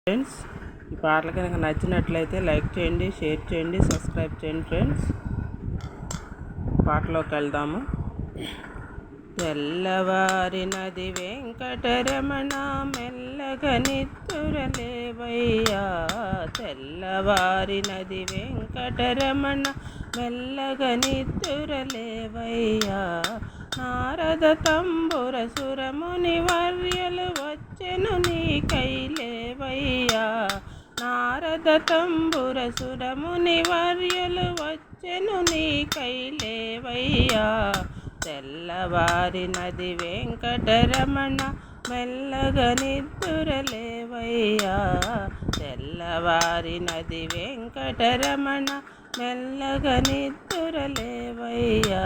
Friends, ఈ పాటలు కనుక నచ్చినట్లయితే లైక్ చేయండి, షేర్ చేయండి, సబ్స్క్రైబ్ చేయండి. ఫ్రెండ్స్, పాటలోకి వెళ్దాము. తెల్లవారినది వెంకటరమణ మెల్లగా నిద్దురలేవయ్యా. తెల్లవారినది వెంకటరమణ మెల్లగా నిద్దురలేవయ్యా. నారద తంబుర సురముని వర్యలు వచ్చెను నీకైలేవయ్యా. నారద తంబుర సురముని వర్యలు వచ్చెను నీకైలేవయ్యా. తెల్లవారినది వెంకటరమణ మెల్లగా నిద్దురలేవయ్యా. తెల్లవారినది వెంకటరమణ మెల్లగా నిద్దురలేవయ్యా.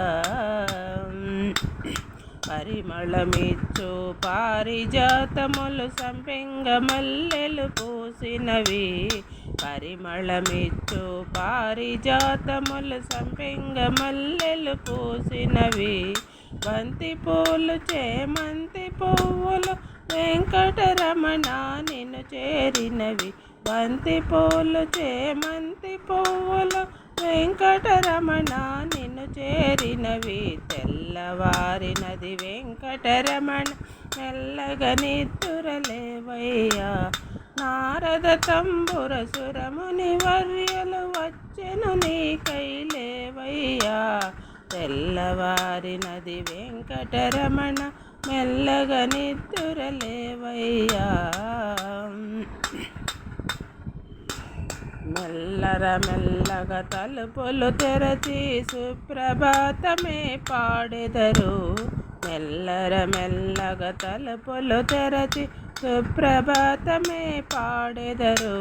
పరిమళమిచ్చు పారిజాతములు సంపెంగ మల్లెలు పూసినవి. పరిమళమిచ్చు పారిజాతములు సంపెంగ మల్లెలు పూసినవి. బంతి పూలు చేమంతి పువ్వులు వెంకటరమణ నిన్ను చేరినవి. బంతి పూలు చేమంతి పువ్వులు వెంకటరమణ నిన్ను చేరినవి. తెల్లవారినది వెంకటరమణ మెల్లగా నిద్దురలేవయ్యా. నారద తంబుర సురముని వర్యలు వచ్చెను నీకైలేవయ్యా. తెల్లవారినది వెంకటరమణ మెల్లగా నిద్దురలేవయ్యా. మెల్లగా తలుపులు తెరచి సుప్రభాతమే పాడెదరు. మెల్లగా తలుపులు తెరచి సుప్రభాతమే పాడెదరు.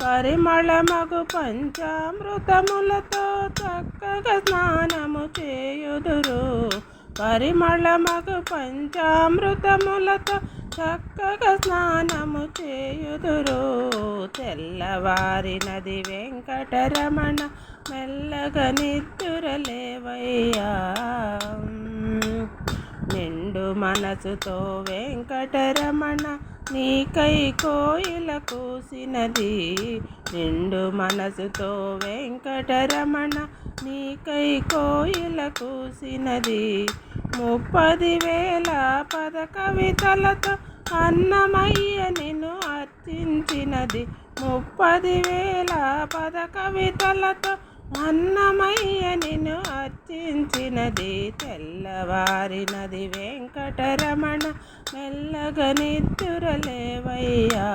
పరిమళమగు పంచామృతములతో చక్కగా స్నానము చేయుదురు. పరిమళమగు పంచామృతములతో చక్కగా స్నానము చేయుదురు. తెల్లవారినది వెంకటరమణ మెల్లగా నిద్దురలేవయ్యా. నిండు మనసుతో వెంకటరమణ నీకై కోయిల కూసినది. నిండు మనసుతో వెంకటరమణ నీకై కోయిల కూసినది. 30,000 పద కవితలతో అన్నమయ్య నిన్ను అర్చించినది. 30,000 పద కవితలతో అన్నమయ్య నిన్ను అర్చించినది. తెల్లవారినది వెంకటరమణ మెల్లగా నిద్దురలేవయ్యా.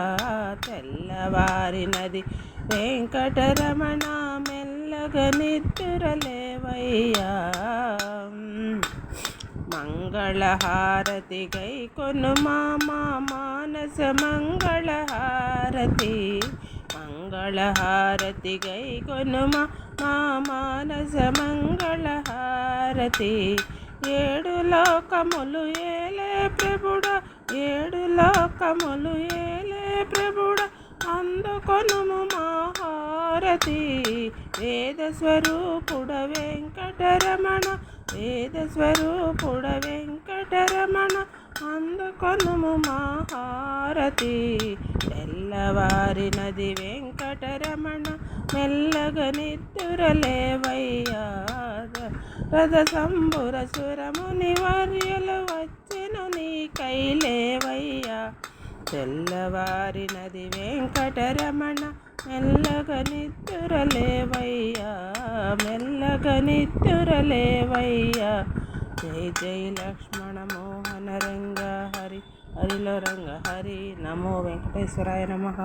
తెల్లవారినది వెంకటరమణ మెల్లగా నిద్దురలేవయ్యా. మంగళహారతి గై కొనుమా మానస మంగళహారతి. మంగళహారతి గై కొనుమా మానస మంగళహారతి. 7 లోకములు ఏలే ప్రభుడ, 7 లోకములు ఏలే ప్రభుడ అందుకొనుము మహారతి. వేద స్వరూపుడ వెంకటరమణ, వేద స్వరూపుడ వెంకటరమణ అందుకొనుము మహారతి. తెల్లవారినది వెంకటరమణ మెల్లగా నిద్దురలేవయ్యా. రథ సంబుర సురముని వర్యలు వచ్చెను నీకైలేవయ్యా. తెల్లవారినది వెంకటరమణ మెల్లగా నిద్దురలేవయ్యా. మెల్లగా నిద్దురలేవయ్యా. జై జై లక్ష్మణ మోహన రంగ హరి హరిలో రంగ హరి. నమో వెంకటేశ్వరాయ నమః.